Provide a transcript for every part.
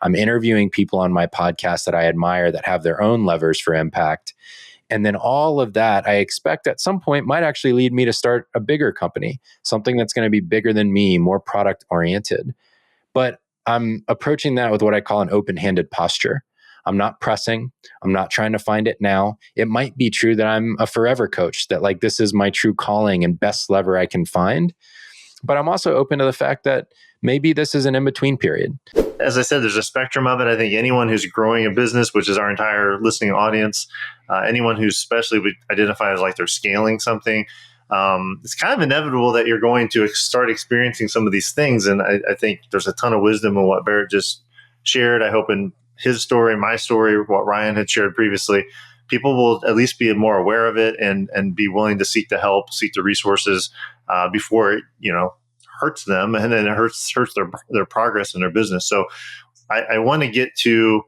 I'm interviewing people on my podcast that I admire that have their own levers for impact. And then all of that, I expect at some point might actually lead me to start a bigger company, something that's going to be bigger than me, more product oriented. But I'm approaching that with what I call an open-handed posture. I'm not pressing. I'm not trying to find it now. It might be true that I'm a forever coach, that like this is my true calling and best lever I can find. But I'm also open to the fact that maybe this is an in-between period. As I said, there's a spectrum of it. I think anyone who's growing a business, which is our entire listening audience, anyone who's especially would identify as like they're scaling something, it's kind of inevitable that you're going to start experiencing some of these things. And I think there's a ton of wisdom in what Barrett just shared. I hope in his story, my story, what Ryan had shared previously, people will at least be more aware of it and be willing to seek the help, seek the resources before it, hurts them, and then it hurts their progress in their business. So I want to get to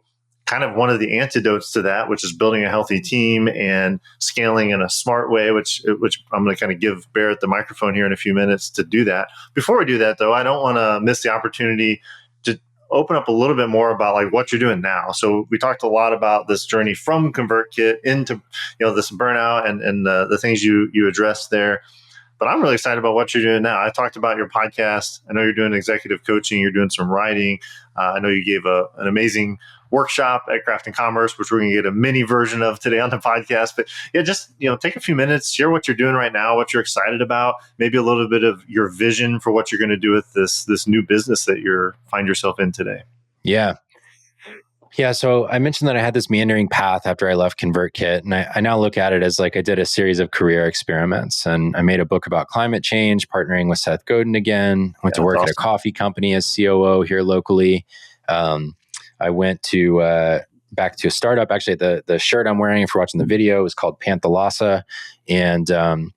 kind of one of the antidotes to that, which is building a healthy team and scaling in a smart way, which I'm going to kind of give Barrett the microphone here in a few minutes to do that. Before we do that, though, I don't want to miss the opportunity to open up a little bit more about like what you're doing now. So we talked a lot about this journey from ConvertKit into this burnout and the things you addressed there. But I'm really excited about what you're doing now. I talked about your podcast. I know you're doing executive coaching. You're doing some writing. I know you gave an amazing workshop at Craft and Commerce, which we're going to get a mini version of today on the podcast. But yeah, just take a few minutes, share what you're doing right now, what you're excited about, maybe a little bit of your vision for what you're going to do with this new business that you find yourself in today. Yeah. So I mentioned that I had this meandering path after I left ConvertKit, and I now look at it as like I did a series of career experiments, and I made a book about climate change, partnering with Seth Godin again. Went to work at a coffee company as COO here locally. I went to back to a startup. Actually, the shirt I'm wearing, if you're watching the video, is called Panthalassa, and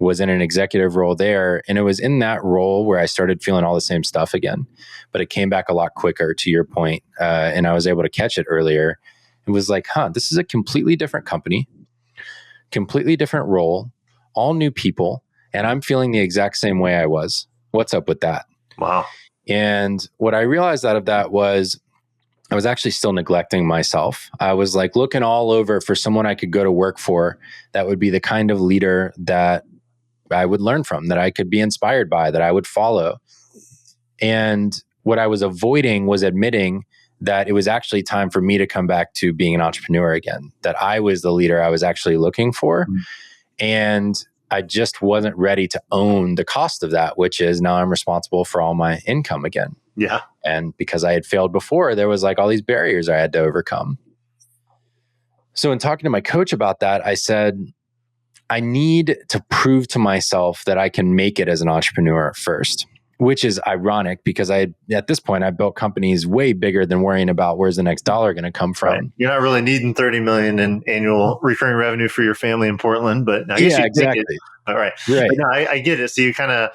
was in an executive role there. And it was in that role where I started feeling all the same stuff again. But it came back a lot quicker, to your point, and I was able to catch it earlier. It was like, this is a completely different company, completely different role, all new people, and I'm feeling the exact same way I was. What's up with that? Wow. And what I realized out of that was I was actually still neglecting myself. I was like looking all over for someone I could go to work for that would be the kind of leader that I would learn from, that I could be inspired by, that I would follow. And what I was avoiding was admitting that it was actually time for me to come back to being an entrepreneur again, that I was the leader I was actually looking for. Mm-hmm. And I just wasn't ready to own the cost of that, which is now I'm responsible for all my income again. Yeah. And because I had failed before, there was like all these barriers I had to overcome. So in talking to my coach about that, I said, I need to prove to myself that I can make it as an entrepreneur first, which is ironic because at this point, I built companies way bigger than worrying about where's the next dollar going to come from. Right. You're not really needing $30 million in annual recurring revenue for your family in Portland, but I guess you exactly. Take it. All right. But no, I get it. So you kind of,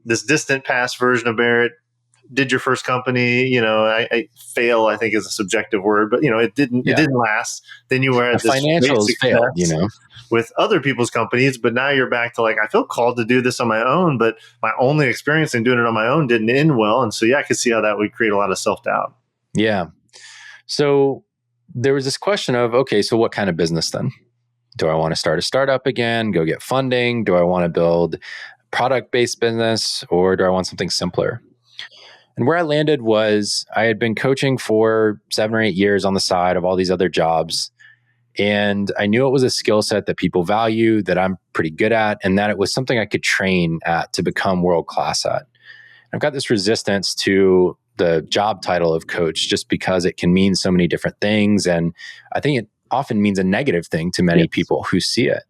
this distant past version of Barrett, did your first company, I fail, I think is a subjective word, but it didn't last. Then you were at this financials failed, with other people's companies, but now you're back to like, I feel called to do this on my own, but my only experience in doing it on my own didn't end well. And so, I could see how that would create a lot of self-doubt. Yeah. So there was this question of, okay, so what kind of business then? Do I want to start a startup again, go get funding? Do I want to build product-based business, or do I want something simpler? And where I landed was I had been coaching for 7 or 8 years on the side of all these other jobs. And I knew it was a skill set that people value, that I'm pretty good at, and that it was something I could train at to become world-class at. I've got this resistance to the job title of coach just because it can mean so many different things. And I think it often means a negative thing to many people who see it.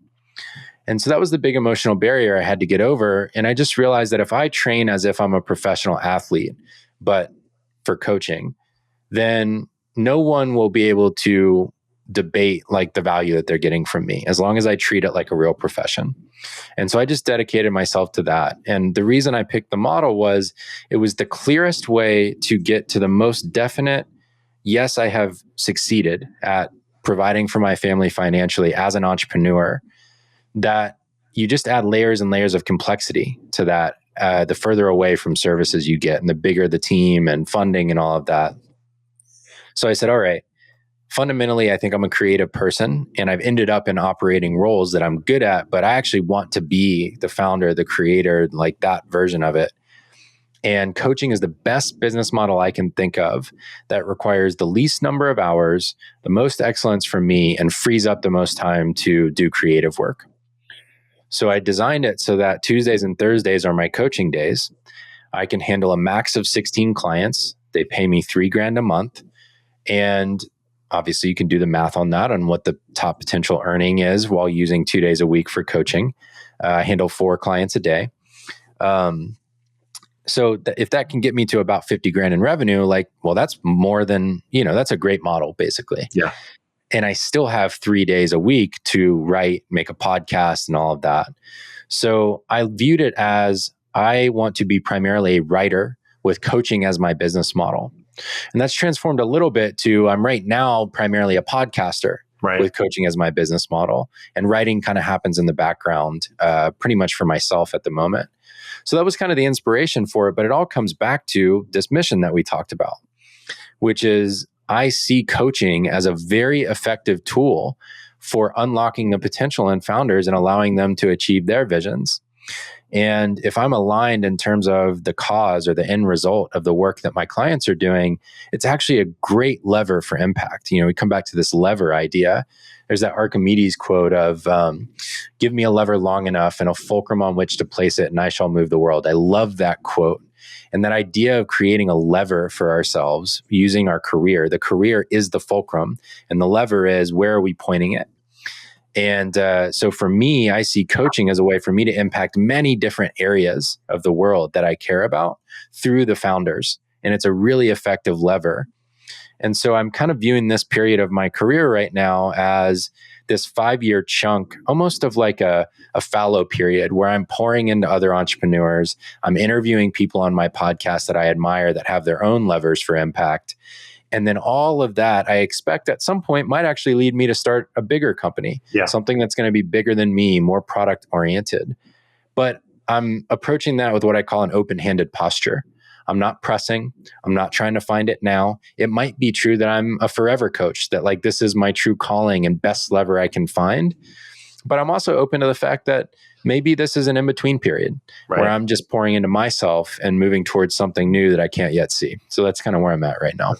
And so that was the big emotional barrier I had to get over. And I just realized that if I train as if I'm a professional athlete, but for coaching, then no one will be able to debate like the value that they're getting from me, as long as I treat it like a real profession. And so I just dedicated myself to that. And the reason I picked the model was it was the clearest way to get to the most definite, yes, I have succeeded at providing for my family financially as an entrepreneur, that you just add layers and layers of complexity to that, the further away from services you get and the bigger the team and funding and all of that. So I said, all right, fundamentally, I think I'm a creative person and I've ended up in operating roles that I'm good at, but I actually want to be the founder, the creator, like that version of it. And coaching is the best business model I can think of that requires the least number of hours, the most excellence from me, and frees up the most time to do creative work. So I designed it so that Tuesdays and Thursdays are my coaching days. I can handle a max of 16 clients. They pay me $3,000 a month. And obviously, you can do the math on that, on what the top potential earning is while using 2 days a week for coaching. I handle 4 clients a day. So if that can get me to about 50 grand in revenue, like, well, that's more than, that's a great model, basically. Yeah. And I still have 3 days a week to write, make a podcast and all of that. So I viewed it as I want to be primarily a writer with coaching as my business model. And that's transformed a little bit to I'm right now primarily a podcaster with coaching as my business model. And writing kind of happens in the background pretty much for myself at the moment. So that was kind of the inspiration for it. But it all comes back to this mission that we talked about, which is I see coaching as a very effective tool for unlocking the potential in founders and allowing them to achieve their visions. And if I'm aligned in terms of the cause or the end result of the work that my clients are doing, it's actually a great lever for impact. We come back to this lever idea. There's that Archimedes quote of, give me a lever long enough and a fulcrum on which to place it, and I shall move the world. I love that quote. And that idea of creating a lever for ourselves using our career. The career is the fulcrum, and the lever is where are we pointing it? And so for me, I see coaching as a way for me to impact many different areas of the world that I care about through the founders. And it's a really effective lever. And so I'm kind of viewing this period of my career right now as this 5-year chunk, almost of like a fallow period where I'm pouring into other entrepreneurs. I'm interviewing people on my podcast that I admire that have their own levers for impact. And then all of that, I expect at some point might actually lead me to start a bigger company, something that's going to be bigger than me, more product oriented. But I'm approaching that with what I call an open-handed posture. I'm not pressing. I'm not trying to find it now. It might be true that I'm a forever coach, that like this is my true calling and best lever I can find. But I'm also open to the fact that maybe this is an in-between period where I'm just pouring into myself and moving towards something new that I can't yet see. So that's kind of where I'm at right now.